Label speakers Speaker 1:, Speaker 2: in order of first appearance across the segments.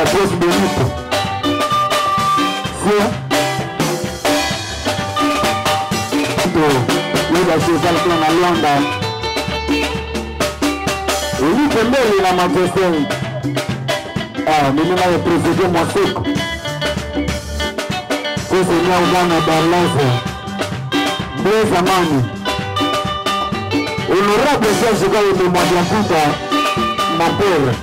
Speaker 1: Boss Benito. Kwa na Luanda Ulipe mbele na Manchester. Mimi na President Mwaseko Sisi ni Uganda Dalasa Mbele zamani Honorable Serge Kaye Mwadiakuta Mapere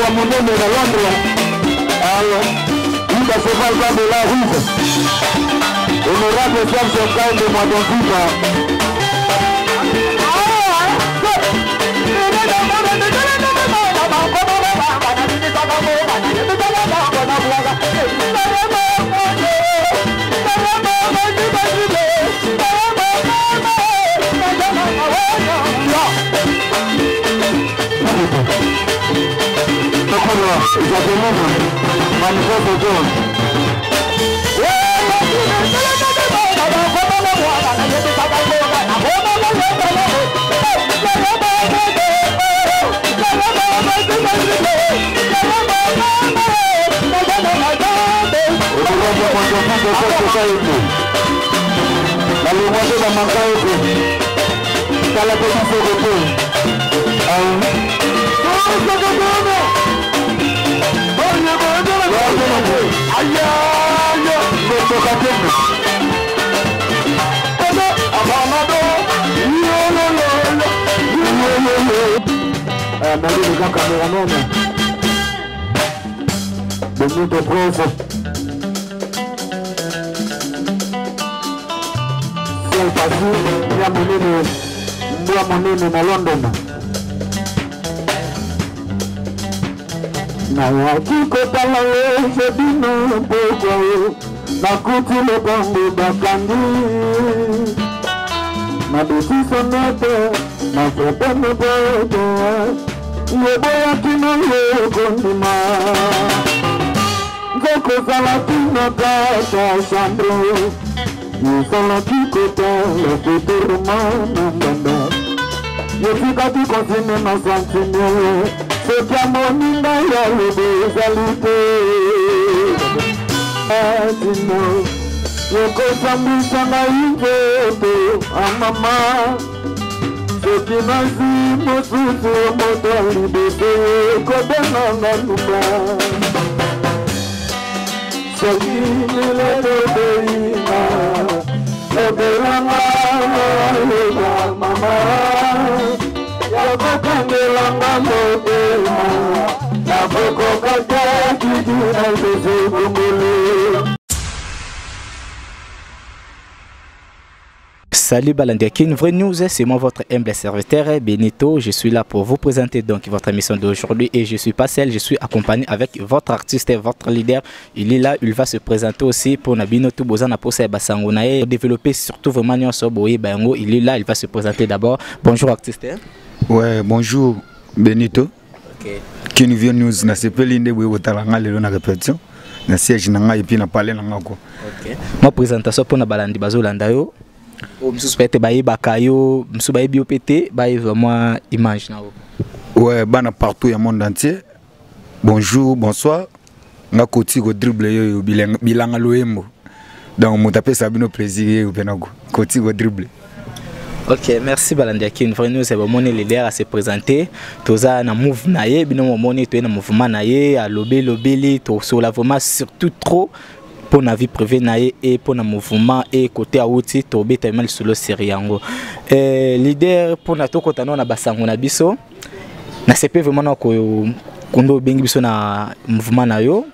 Speaker 1: wa monene na Londres. Il va se faire de la route. Honorable Serge Kaye de Mwadiakuta. Benito Prince Sel Pasi Mbua Monene na London na wakiko talawe Jebino Mpoko na kutile Bangu Bakandi na bisiso nete na sepeme bote Yeboya kino yekondima Zoko salatina kata shandro Yusala kikota la kuturumana mbanda Yefika kikonsine na santine Sokia moninga ya lebe salite Atino Yoko sambisa na injeto amama Sokinasi mosusu moto libese Kodena na nuba Sokini lebeina Lebelanga leba mama Yako kandelanga motema Yaboko kata kijina ibese kumule.
Speaker 2: Salut Balandiakin, vraie news, c'est moi votre humble serviteur Benito. Je suis là pour vous présenter donc votre émission d'aujourd'hui et je suis pas seul, je suis accompagné avec votre artiste et votre leader. Il est là, il va se présenter aussi pour Nabino Toubozana pour Basangonae, développer surtout vraiment Nyosoboye Bango. Il est là, il va se présenter d'abord. Bonjour artiste.
Speaker 3: Ouais, bonjour Benito.
Speaker 2: Ok.
Speaker 3: Qui nous vient nous na sepelinde bwe botalanga lelo na répétition. Na siège na nga et puis na parler na nga ko.
Speaker 2: Ok. Ma présentation pour na Balandi Bazolanda yo. Msou spete baye bakayo, msou baye biopété, baye vraiment image na wo.
Speaker 3: Ouais, bana partout au monde entier. Bonjour, bonsoir. Nga koti go dribble yo bilanga loembo. Donc mo taper Sabino plaisir yo penago. Koti go dribble.
Speaker 2: Ok, merci Balandiakin. Vraiment c'est vraiment le leader à se présenter. Toza na move na ye, bino momoni to na mouvement na ye, à lobeli to sur la vraiment surtout trop pour la vie privée nae et pour le mouvement et côté outil to beta mal solo seriango leader pour na to kota na basango na biso na sepe vraiment ko kondo bengi biso na mouvement na yo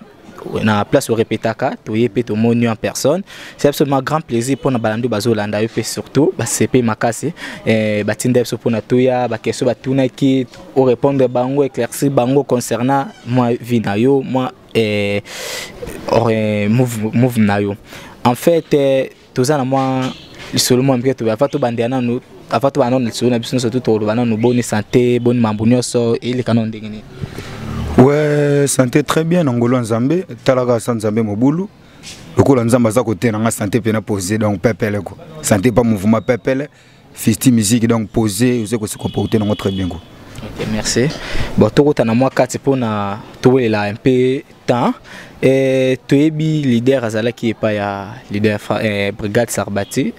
Speaker 2: na place au répétaka to yepé to moni en personne. C'est absolument grand plaisir pour na balando bazolanda yo surtout ba sepe makasi batinda biso pour na toya ba question batuna ki au répondre bango éclaircir bango concernant moi vie na yo moi move na yo. En fait tozana moi seulement bien to va to bandiana nous avant to banon sur na biso surtout to banon no bonne santé bonne mambunyo so et les canons ndengeni.
Speaker 3: Ouais, santé très bien ngolo nzambe talaka san nzambe mobulu lokola nzamba za côté na santé pena posé donc pepele quoi santé pas mouvement pepele festi musique donc posé vous que se comporter dans très bien quoi.
Speaker 2: OK, merci. Bon to kota na moi 4 pour na to la un peu temps et to ebi leader azala qui est pas ya leader brigade Sarbati.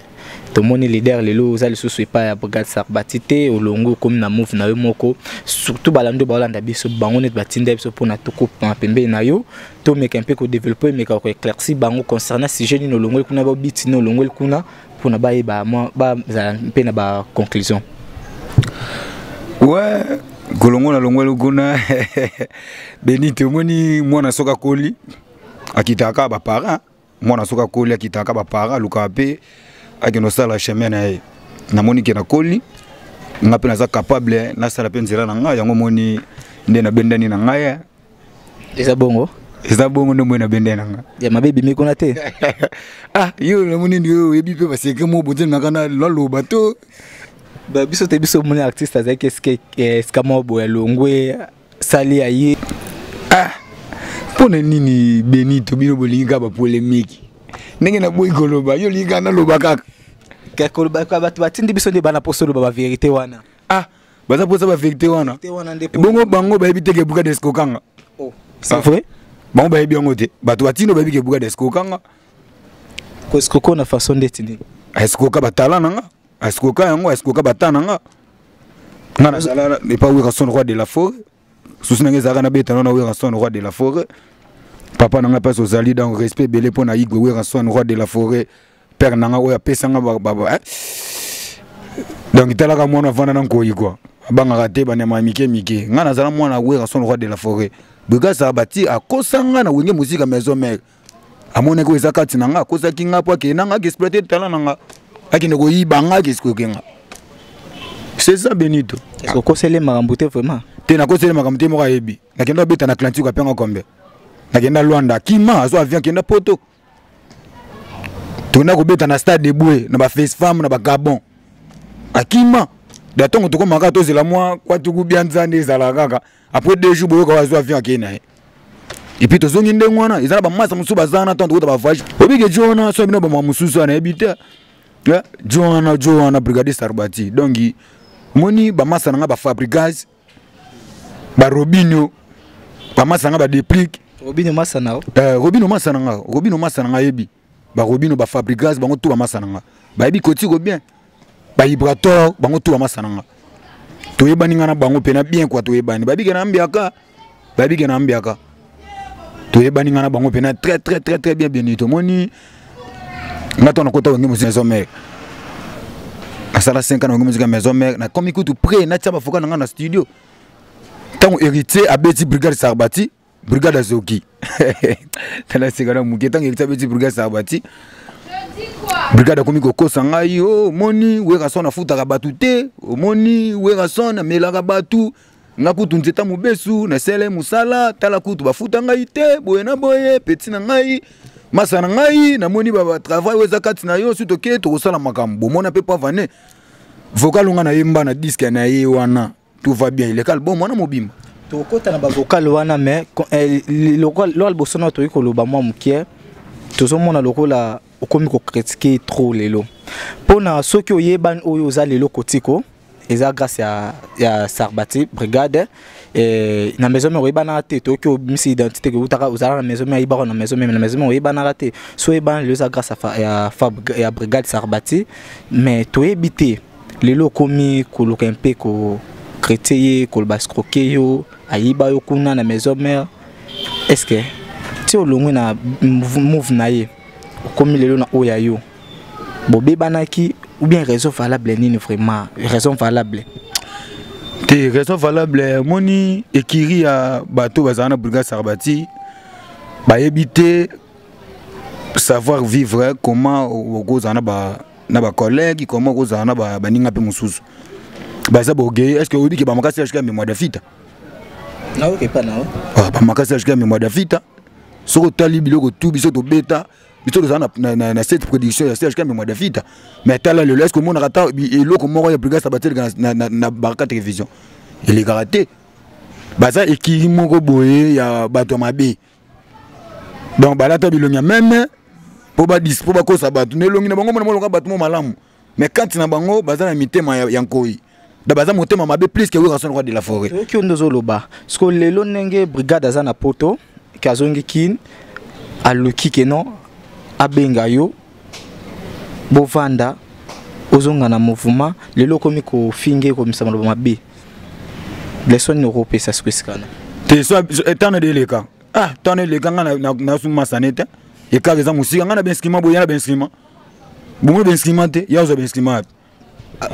Speaker 2: To moni leader lelo ozali susu pas ya brigade Sarbati te olongo comme na move na yo moko surtout balando balanda biso bango net batinda biso pour na to coupe pembe na yo to meka un peu ko développer meka ko éclaircir bango concernant sujet ni olongo kuna ba biti no olongo kuna pour na ba moi ba un peu na ba conclusion.
Speaker 3: Ouais, kolongo na longwelo kuna Benito moni mwana soka koli akitaka ba parents mwana soka koli akitaka ba parents lukape akino sala chemin na moni ke na koli ngape na za capable na sala penzira na nga yango moni nde na bendani na nga
Speaker 2: eza bongo
Speaker 3: ndo mona bendani na nga
Speaker 2: ya mabebi mikona te
Speaker 3: ah yo na moni ndio yebi pe baseke mo bote na kana lolo bato
Speaker 2: ba biso te biso moni artiste azaki eska mo boya longwe sali aye
Speaker 3: ah pona nini Benito bino bolinga ba polémique ndenge na boy koloba yo linga na loba kaka
Speaker 2: ka koloba ka batu batindi biso nde bana poso loba ba vérité wana
Speaker 3: ah baza posa ba vérité wana bongo bango ba ebiteke buka desko kanga
Speaker 2: oh c'est vrai
Speaker 3: bango ba ebi ngote batu batino ba ebike buka desko kanga
Speaker 2: ko skoko na façon d'être
Speaker 3: esko ka batala nanga esko ka yango esko ka batana nga ngana sala ne pas wira son roi de la forêt susina ngeza na beta na wira son roi de la forêt papa nanga passe aux alliés dans respect belé pona igwe wira son roi de la forêt père nanga oya pesanga baba donc italaka mwana vana na nkoyi quoi banga raté bana mike ngana zala mwana wira son roi de la forêt Brigade Sarbati akosanga na wenge musique maison mère amone ko ezakati nanga akosa kinga po ke nanga ki exploiter talent nanga akine ko yibanga ki skokenga c'est ça Benito
Speaker 2: est-ce que kosele makambuté vraiment
Speaker 3: te na kosele makambuté mo kayebi nakenda beta na Atlantique apenga kombe nakenda Luanda kima azo avion kenda poto tuna ko beta na stade de Boué na ba face femme na ba Gabon akima datongo to ko maka to zela moi kwa tuku bianzande zala kaka après 2 jours boyo ko azo avion kena et puis to zongi ndengwana izala ba masa musuba zana tonto ko ba voyage obige jona so bino ba mususu na ebita ya Joana Brigade Sarbati donc moni ba masa nga ba Fabricaz ba Robinho ba masa nga ba Deplique
Speaker 2: Robinho masa nao
Speaker 3: Robinho masa nga yebi ba Robinho ba Fabricaz bango tu ba masa nga ba yebi koti ko bien ba Ibrator bango tu ba masa nga to yebani nga na bango pena bien quoi to yebani ba bige na ambiaka to yebani nga na bango pena très bien Benito moni ngato na kota wangi musique maison mère asala 5 ans wangi musique maison mère na comme écoute près na tchaba foka nga na studio tango héritier abeti Brigade Sarbati Brigade Azoki tala sigara muke tango héritier abeti Brigade Sarbati Brigade komi ko sanga yo moni weka sona futa ka batu te moni weka sona melaka batu nga kutu nzeta mubesu na sele musala tala kutu bafuta ngai te boye na boye petit na ngai masana ngai na moni ba travail weza kati na yo suto ke to sala makambo mona pe pas vané vocal nga na yemba na disque na ye wana tout va bien il est calme bon mona mobimba
Speaker 2: to kota na ba vocal wana mais lo albosona to ko lo ba moi mukie to zo mona lokola okomi ko critiquer trop lelo pona soki oyeban oyo za lelo kotiko eza grâce ya Sarbati Brigade na maison mais oyebana te to ki misi identité que utaka uzala na maison mais iba na maison mais oyebana te so eban le za grâce ya Brigade Sarbati mais to ebité lelo komi ko lokempe ko critiquer ko bascroquer yo ayiba yo kuna na maison mère est-ce que ti olongwe na move na ye comme lelo na oya yo bobebanaki ou bien raison valable nini vraiment raison valable
Speaker 3: te raison valable moni ekiri ya bato bazana Brigade Sarbati ba éviter savoir vivre comment ozana ba na ba collègues comment ozana ba ninga pe mususu baza bogé est-ce que odi ke ba makasi ashika mémoire d'afita
Speaker 2: na ok pas na
Speaker 3: ba makasi ashika mémoire d'afita soko tali biloko tout biso to beta biso na cette production ya ashika mémoire d'afita mais tala le est-ce que mon rata eloko moko ya Brigade Sarbati na Baraka télévision il est raté baza ekiri moko boye ya bato mabe Donc balata bilonga même pour ba dispo ba ko sabatu ne longi na bango mona longa batu mo malamu mais quand na bango bazana mitema ya nkoi da baza motema mabe plus que Wilson roi de la forêt
Speaker 2: ki ondozo loba parce que lelo nenge brigade azana poto kazongi kin aluki keno abenga yo bovanda ozonga na mouvement lelo komi ko finge ko misama mabe leson européen ça squiscana
Speaker 3: te so etana de leka ah tane leka na suma sanete et quand les amusika ngana benskima boyana benskima bongo benskima te yazo benskima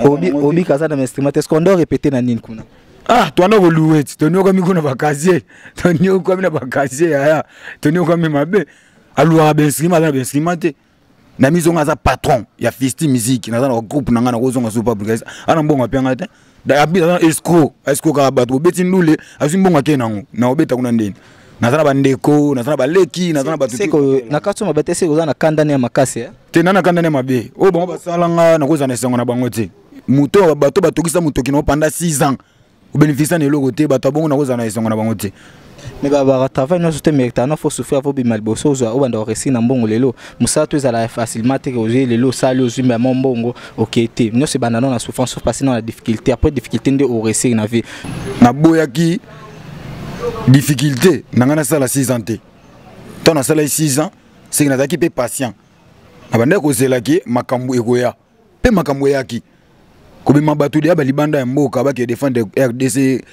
Speaker 2: obi kaza na benskima te est-ce qu'on doit répéter na nini kuna
Speaker 3: ah twana voluet tonyo kwa mikuna bakazie tonyo kwa mina bakazie ya tonyo kwa mabe aluwa benskima na benskima te na mizonga za patron ya Fisti Musique na za groupe na ngana kozonga super brigade ana mbongo apenga te da abita escro ka bato beti ndule asimbonga ke nango na obeta kuna ndeni nazana bandeko nazana baleki nazana batu
Speaker 2: seko na katso mabete seko za na kandane ya makasi
Speaker 3: te nana kandane mabe o bongo basalanga na kozana esengo na bango te muto bato batokisa mutoki no pendant 6 ans ou bénéficier na eloko te bato bongo na kozana esengo na bango te
Speaker 2: mais ba travail no soute mérita no faut souffrir faut bimal boso zo o banda resi na mbongo lelo musato ezala facilement te ko lelo sali ozumba mbongo okete no se banda na souffrance passer dans la difficulté après difficulté nde o resi na vie
Speaker 3: na boyaki difficulté nangana sala 6 ans te ton na sala 6 ans c'est que nazaki pe patient abanda ko zelaki makambu ekoya pe makambu yaki ko bima batu dia ba libanda ya mboka ba ke défendre RDC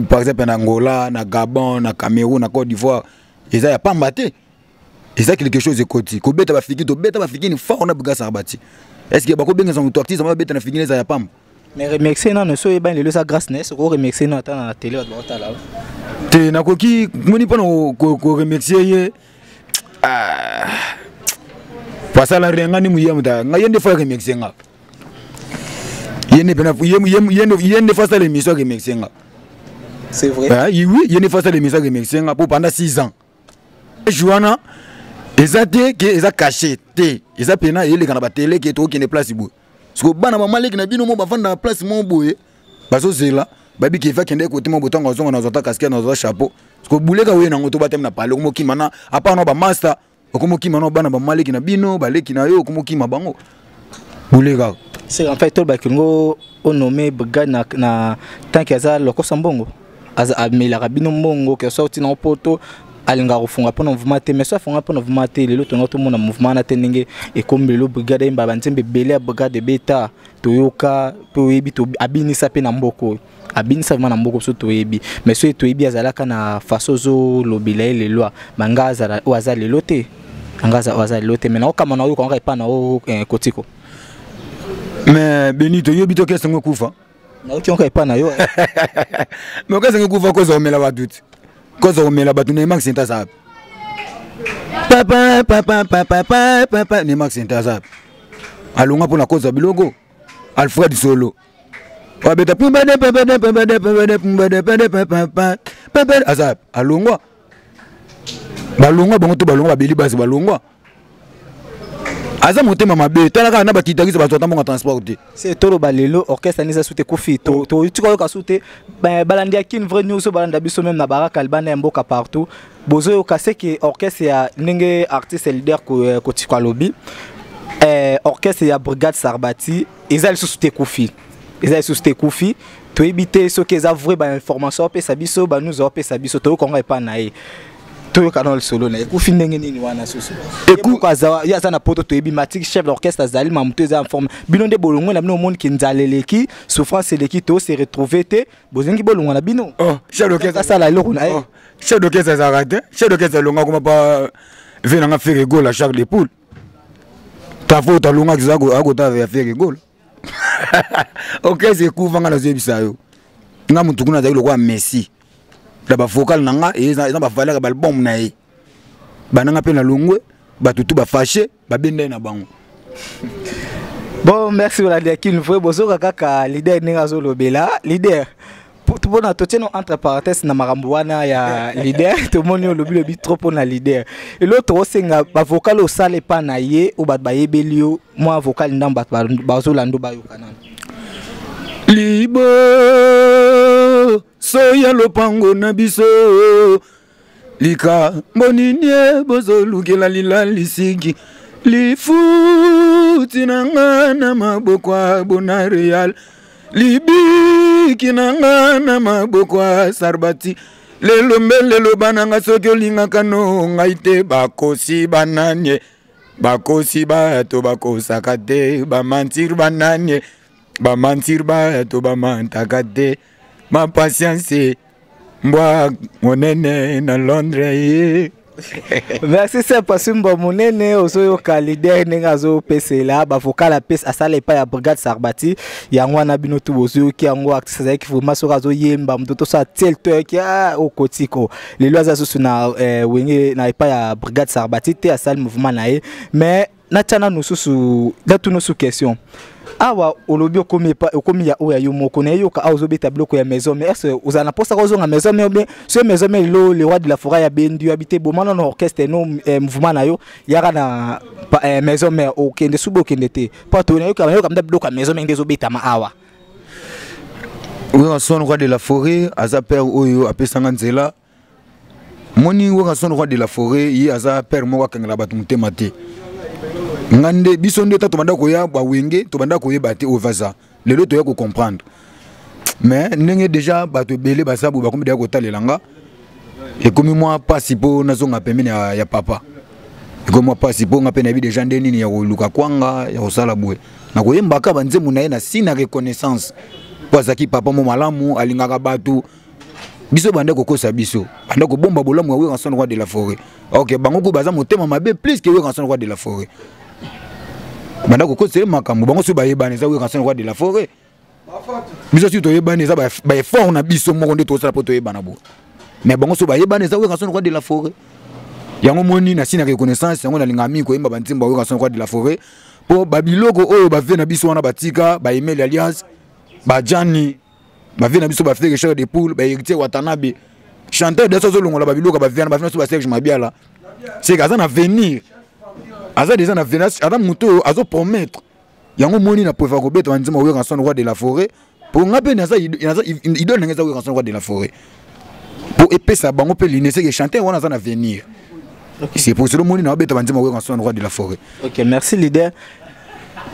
Speaker 3: par exemple na Angola na Gabon na Cameroun na Côte d'Ivoire eza ya pamba te eza quelque chose de côté ko beta ba fiki to beta ba fiki ni fa on a buga sabati est-ce que ba ko benga son artiste ba beta na fiki eza ya pamba
Speaker 2: mais remercier non so e ben le sa grâce n'est ko remercier non ata na télé ba ota là
Speaker 3: te na ko ki moni pona ko remercier ye pasala renga ni muyamda ngayende fa remercier nga yende face à l'émission que Mexenga.
Speaker 2: C'est vrai.
Speaker 3: Oui, yende face à l'émission que Mexenga pour pendant 6 ans. Joana, ezate que eza caché te, eza pena ele kana ba télé que to qui ne place bo. Parce que bana mama leki na bino mo ba vanda place mo boye. Bazo zela, babi ki fa kende côté mo botonga ozonga na zota casquette na zo chapeau. Parce que bouleka we na ngoto batem na pale ko kimana, apa no ba master, ko mo kimana bana ba maleki na bino, ba leki na yo ko mo kima bango. Bouleka.
Speaker 2: C'est en fait tout le bakingo on nommé brigade na tant que ça loko sambongo aza amela rabino mbongo que sorti na poto alinga kofunga pona mouvement te mais so afunga pona mouvement te lelo to ngoto mona mouvement na tenenge e kombelo brigade mba banzembe belé brigade beta toyoka to yebi to abinisa pe na mboko abinisa na mboko so to yebi mais so to yebi azalaka na faso zo lobela le loi mangaza o azali lelo te angaza o azali lelo te mais na okama na yo ko ngaka pa na o kotiko.
Speaker 3: Mais Benito yobito kesa ngokufa
Speaker 2: na okionka ipana yo
Speaker 3: mais kesa ngokufa koza omela batut koza omela batu ne max intazap papa ne max intazap alonga pona koza bilogo Alfred Solo wabeta papa azap alongwa balongwa bango to balongwa babeli basi balongwa aza motema mabe talaka na bakitagisa bato atambo transporter
Speaker 2: c'est tolo balelo orchestre nisa soute kofi to tiko ka soute balandi akin vrai news balanda biso même na baraka albana mboka partout bozo ka c'est que orchestre ya ndenge artiste leader ko tikwa lobby orchestre ya brigade Sarbati ezali soute kofi to ebité ce que za vrai ba information pe sabiso ba nous pe sabiso to ko ngai pa na e to kanal solo na ekufi ndenge nini wana soso ekukaza ya sana poto to ebimatique chef d'orchestre azali mamuto za forme bino nde bolongo na bino monde ki nzaleleki souffrance leki to se retrouver te bozengi bolongo na bino
Speaker 3: chef d'orchestre
Speaker 2: sala eloko na
Speaker 3: chef d'orchestre za raté chef d'orchestre longa kuma pa venanga faire goal à Charles de Poule ta faute longa kizago akota ya faire goal OK c'est couvanga na zebisa yo nga mutu kuna za lokwa Messi la ba vocal nanga eza ba valeur ba album na ye bananga pe na longwe ba tutu ba fâché ba bende na bango.
Speaker 2: Bon merci Rolandi Akin vrai bozo kaka leader ninga zo lobela leader pour na toteno entre parenthèses na makambo wana ya leader to moni lobi trop na leader et l'autre osenga ba vocal au sale pa na ye ou ba yebelio moi vocal ndamba ba zo lando ba yokana
Speaker 3: libo soya lopango na biso lika mboninie bozolukela lila lisiki lifuti nanga na maboko bona real libiki nanga na maboko sarbati lelo mbelelo bananga soki olingaka no ngai te bakosi bananye bakosi bato bakosaka te bamantir bananye bamantir bato bamantaka te ma patience mbwa monene na Londres.
Speaker 2: Merci c'est parce que monene ozo ka leader ninga zo pesela ba vocal pes asala pa ya brigade Sarbati yango na bino tu bozo ki yango akisa ki vraiment so zo yemba mtoto sa telto ki o kotiko les lois aso na wenge na pa ya brigade Sarbati te asala mouvement na ye mais na tana no susu da tu no su question awa olobi okomi ya oya yo moko na yo ka azo beta bloko ya maison mais est-ce vous en apportez ça na maison mais bien ce maison mais le roi de la forêt ya bendu habité bomana no orchestre no mouvement na yo yara na maison mais okende subo okende te pas to na yo ka bloko ya maison mais ndezo beta ma awa
Speaker 3: oui son roi de la forêt aza père oyo apesanga nzela moni wo son roi de la forêt yi aza père moko kangela batu mutema te ngande biso nde to banda ko ya ba wenge to banda ko yeba te ovaza lelo to ya ko comprendre mais ndenge déjà bato belé basabu ba komi de ko talelanga et comme moi pasipo nazonga pembeni ya papa et comme moi pasipo nga pena bi déjà ndeni ni ya luka kwanga ya osala bwe na ko yemba ka banze munaye na sina reconnaissance pozaki papa mo malamu alingaka bato biso banda ko kosa biso banda ko bomba bolamu ya we son roi de la forêt OK bango ko baza motema mabe plus que we son roi de la forêt banda ko kosa makambo bango so bayebana za we son roi de la forêt biso si to yebana za ba effort na biso moko nde to sala poto yebana bo mais bango so bayebana za we son roi de la forêt yango moni na sina reconnaissance yango na lingami ko yemba bantimba we son roi de la forêt po babiloko oyo ba ve na biso wana batika ba email alliance ba jani ba vie na biso ba faire cher de poule ba héritier Watanabe chanteur de sozo longola ba biloka ba vie na ba so ba Serge Mabiala c'est que ça na venir aza déjà na venir adam muto azo promettre yango moni na pouvoir ko beta wanzima we ranson roi de la forêt pour ngape na ça il donne ngeza we ranson roi de la forêt pour epesa bango pe l'iné c'est que chanteur wana ça na venir c'est pour cela moni na beta wanzima we ranson roi de la forêt.
Speaker 2: OK, merci leader.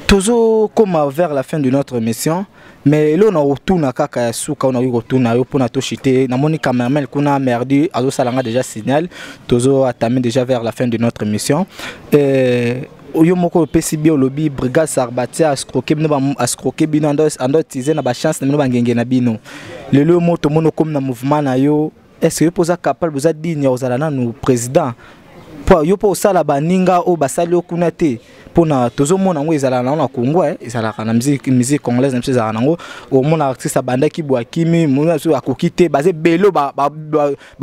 Speaker 2: Toujours comme vers la fin de notre émission. Mais là on a retourné à kaka suka on a eu retourné au pour nato chité na moni cameraman kuna merdi azo salanga déjà signal toujours atamé déjà vers la fin de notre émission oyo moko PCB lobby brigade Sarbati ascroquer bino ando tiser na ba chance na bino bangenge na bino lelo moto mono comme na mouvement na yo est-ce que posa capable vous a digne ozala na nous président po yo po sala baninga o basali okuna te pona tozomona ngo ezala na Congo ezala na musique congolaise na ezala nango o mona artiste banda ki bwa kimi mona so akokite baze belo ba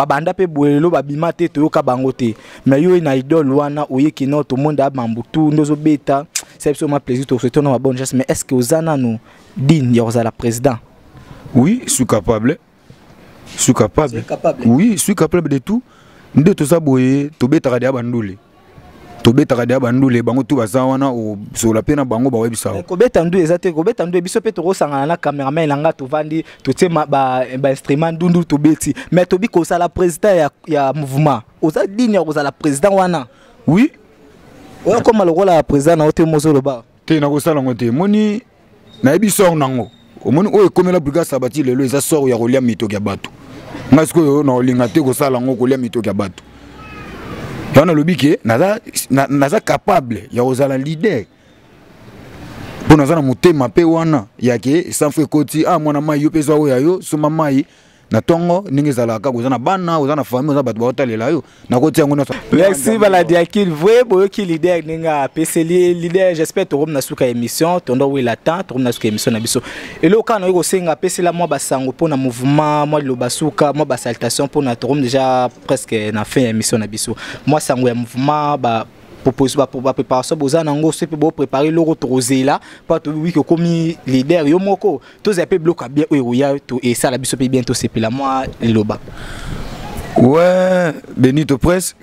Speaker 2: banda pe bwelo ba bimate to yoka bango te mais yo na idole wana oyeki no to monde abambutu ndozo beta c'est absolument plaisir to souhaiter na bonne chance mais est-ce que ozana no digne ya la président?
Speaker 3: Oui, je suis capable. Oui, je suis capable de tout. Nde to saboye to betaka dia bandule. To betaka dia bandule bango tu bazawana o so la pena bango ba webisa.
Speaker 2: Ko betandu ezate ko betandu biso pe to rosanga na cameraman langa to vandi to tema ba instrument dundu to beti mais to bi ko sala président ya mouvement. Oza digne ko sala président wana.
Speaker 3: Oui.
Speaker 2: O comme le rôle la président na ote mozolo ba.
Speaker 3: Te na ko sala ngote moni na ebiso nango. O moni o ekomela brigade Sarbati lelo eza sort ya kolia mito ya bato. Ngasko yo na olingate ko sala ngo kolia mito ya bato. Yana lobike naza capable ya ozala leader. Pour naza na mutema pe wana yake sans fwe koti mwana mai yo peza o yayo soma mai na tongo ningi zalaka kozana bana ozana famille ozana bato baotalela yo na koti yango na.
Speaker 2: Merci Baladiakil vrai boyo ki leader ninga PCL leader j'espère to na suka émission tondo we latin to na suka émission na biso et le kana yo senga PCL moi basango pona mouvement moi lo basuka moi ba salutation pona to déjà presque na fin émission na biso moi sango ya mouvement ba propose ba préparation bozana ngo se pe bo préparer le retour là pas to oui que comme leader yo moko to zape bloka bien o ya to et ça la biso pe bientôt c'est la moi loba.
Speaker 3: Ouais, Benito Presse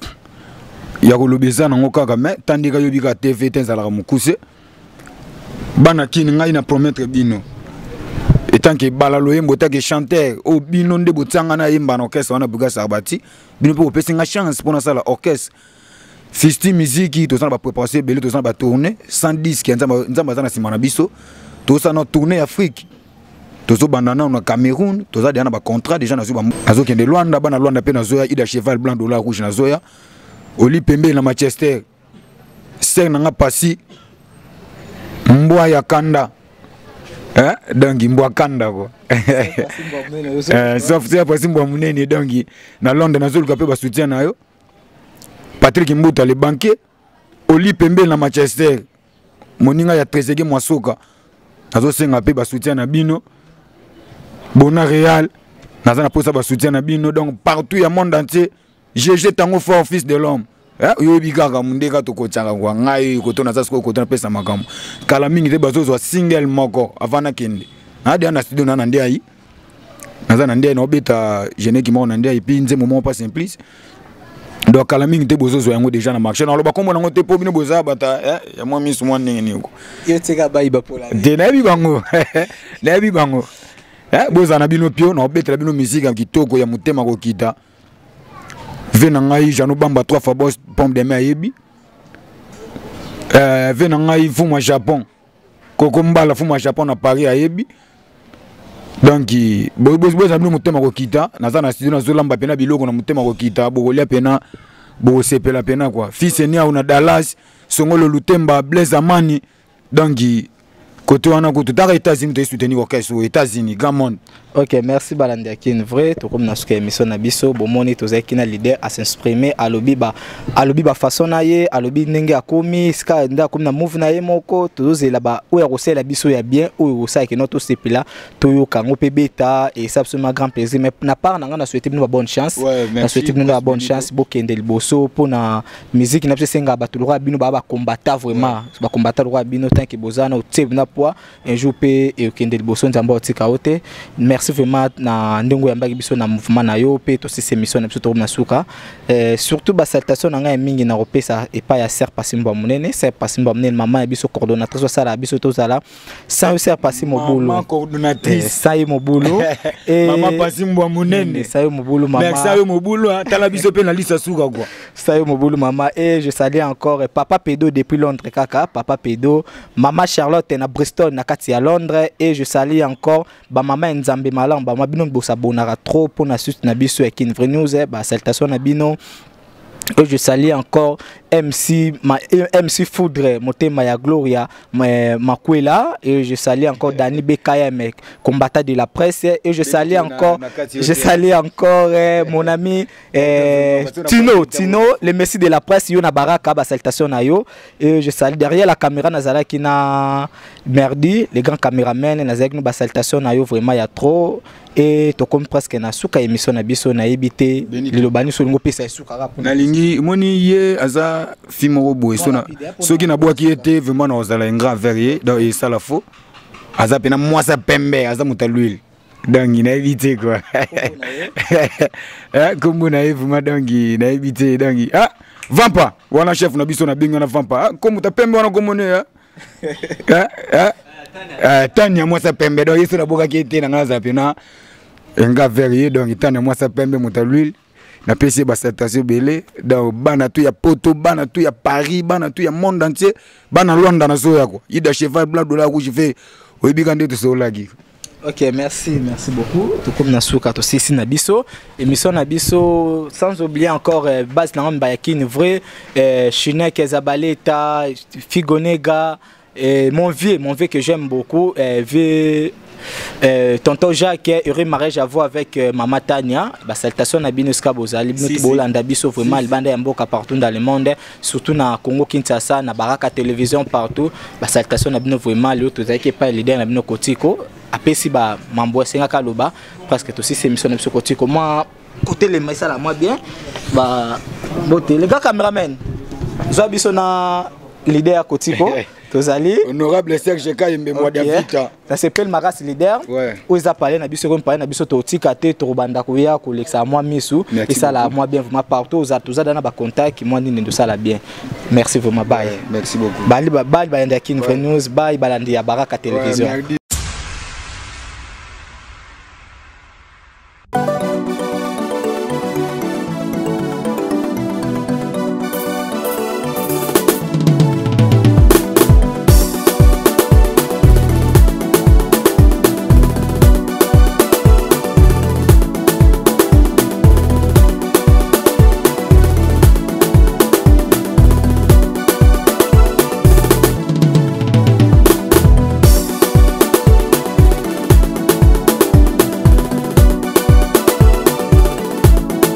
Speaker 3: ya ko lobeza nango kaka mais tandika yo bika TV tenzala mukuse bana kini ngai na promettre bino Étant que Balaloyembo, tant que chanteur, au bino de Boutangana Yemba orchestre, on a Bouga Sarbati, bino pour passer une chance pour ça l'orchestre. Fisti musique, tout ça va préparer, belé tout ça va tourner, 110 qui nzamba simana biso, tout ça na tourner Afrique. Tout ça bandana au Cameroun, tout ça déjà na contrat déjà na zuba. Azo kende Luanda, bana Luanda pe na Zoya, ida cheval blanc dollar rouge na Zoya. Oli Pembe na Manchester. Ser na pasi. Mbwa ya kanda. Donc mbwa kanda ko. Sauf c'est pas mbwa munene donc na Londres na zolu kapé ba soutien na yo. Patrick Mbuta le banquier. Oli Pembe na Manchester. Moninga ya Trezeguet Mwasoka. Azo senga pe ba soutien na bino. Bona Real. Naza na posa ba soutien na bino donc partout ya monde entier. GG tango fort fils de l'homme. Yo bikaka mundeka to kochanga kwa ngai koto na sasko koto na pesa makamu. Kala mingi te bazozo single moko avana kende. Hadi ana studio na ndia yi. Naza na ndia no beta jeune ki mo na ndia yi pinze moment pas simplice. Donc kala mingi te bozozo yango déjà na marché na loba kombo nango te po bino boza bata ya moi miss moi nini ko.
Speaker 2: Yo teka ba iba pola.
Speaker 3: De na bi bango. Na bi bango. Boza na bino pio na beta bino musique kitoko ya mutema ko kita. Venangai Jano Bamba 3 fois boss pomme de main yebi. Venangai Fuma Japon. Kokombala Fuma Japon na Paris a yebi. Donc boss abino mutema ko kita naza na studio na zolamba pena biloko na mutema ko kita bokolia pena bo sepela pena quoi. Fils enia una Dallas Songolo Lutemba Blaise Amani. Donc côté wana ko tout à États-Unis de soutenir orchestre aux États-Unis grand monde.
Speaker 2: Ok, merci Balandiakin. Vrai, tout comme notre émission Nabiso, Bomoni, tous qui na leader à s'exprimer, à lobby ba façon naie, à lobby n'engue à komi, ska nda comme na move naie moko, tous là bas où est rossé la biso ya bien, où est rossé que notre c'est là, tout kango bêta et ça absolument grand plaisir. Mais na part na souhaité nous bonne chance, na souhaité nous la bonne chance, bokende le bosso pour na musique na senga ba tout le roi bino ba combattre vraiment, ba combattre le roi bino tant que bozana au type na poids, un jour pe et kende le bosso nzamba otikaote. Merci vraiment na ndongo ya mbaki biso na mouvement na yo pe to ces émissions na biso to na suka surtout ba salutation na ngai mingi na repesa et pas ya ser pasimbo munene ser pasimbo munene maman ya biso coordonnatrice sala biso to sala sans ser pasimbo bolo
Speaker 3: maman coordonnatrice
Speaker 2: sai mobulu et
Speaker 3: maman pasimbo munene
Speaker 2: sai mobulu maman
Speaker 3: merci sai mobulu tala biso pe na lisa suka quoi
Speaker 2: sai mobulu maman et je salue encore papa Pedo depuis Londres kaka papa Pedo maman Charlotte na Bristol na kati ya Londres et je salue encore ba maman Nzambe malang ba mabino bosa bonara trop pour na suite na biso et Kin Vrai News ba salutation na bino et je salue encore MC Foudre Motema ya Gloria Makwela et je salue encore Dani BKM combattant de la presse et je salue encore mon ami Tino le messie de la presse yo na baraka ba salutation na yo et je salue derrière la caméra nazala qui na merdi les grands caméramens nazala nous ba salutation na yo vraiment ya trop et to comme presque na suka émission na biso na ebité le lobani so ngo pesa suka rapo
Speaker 3: na lingi moni ye aza fimo boy sona soki na boaki était vraiment na ozala un grand verrier donc et ça la faux aza pena moi ça pembe aza mutalwil donc il a évité quoi comme on a vraiment donc il a évité donc vampa wana chef na biso na bingo na vampa comme ta pembe wana komone Tania moi ça pembe donc yeso na boka qui était na ngaza pena nga verrier donc tania moi ça pembe mutalwil na PC ba station belé donc bana tout ya poto bana tout ya Paris bana tout ya monde entier bana Londres na so yako ida cheval blanc dollar rouge fait oyibikande to so lagi.
Speaker 2: Ok, merci beaucoup. Tout comme Nasuka, tout ici Nabiso. Émission Nabiso, sans oublier encore base na Mbayakin vrai, Chine Kezabaleta, Figonega, mon vieux que j'aime beaucoup, tonton Jacques heureux mariage à voir avec maman Tania ba salutation na binuska bozali bino bolanda biso vraiment le bande ya mboka partout dans le monde surtout na Congo Kinshasa na Baraka télévision partout ba salutation na bino vraiment le tout zaki pas leader na bino kotiko apesi ba mambo senga kaloba parce que tout si c'est émission na biso kotiko moi côté les mais ça la moi bien ba boté les gars cameraman zo biso na leader kotiko Tozali
Speaker 3: honorable Serge Kayembe moi d'Avita.
Speaker 2: Ça s'appelle Maras leader. Où ils a parlé na biso comme parler na biso totika te to banda kuya ko lexa moi misu et ça la moi bien vraiment partout aux atoza dans ba contact qui moi ni ndo ça la bien. Merci vraiment bye.
Speaker 3: Merci beaucoup.
Speaker 2: Bali ba Balandiakin Vrai News bye Balandi ya Baraka télévision.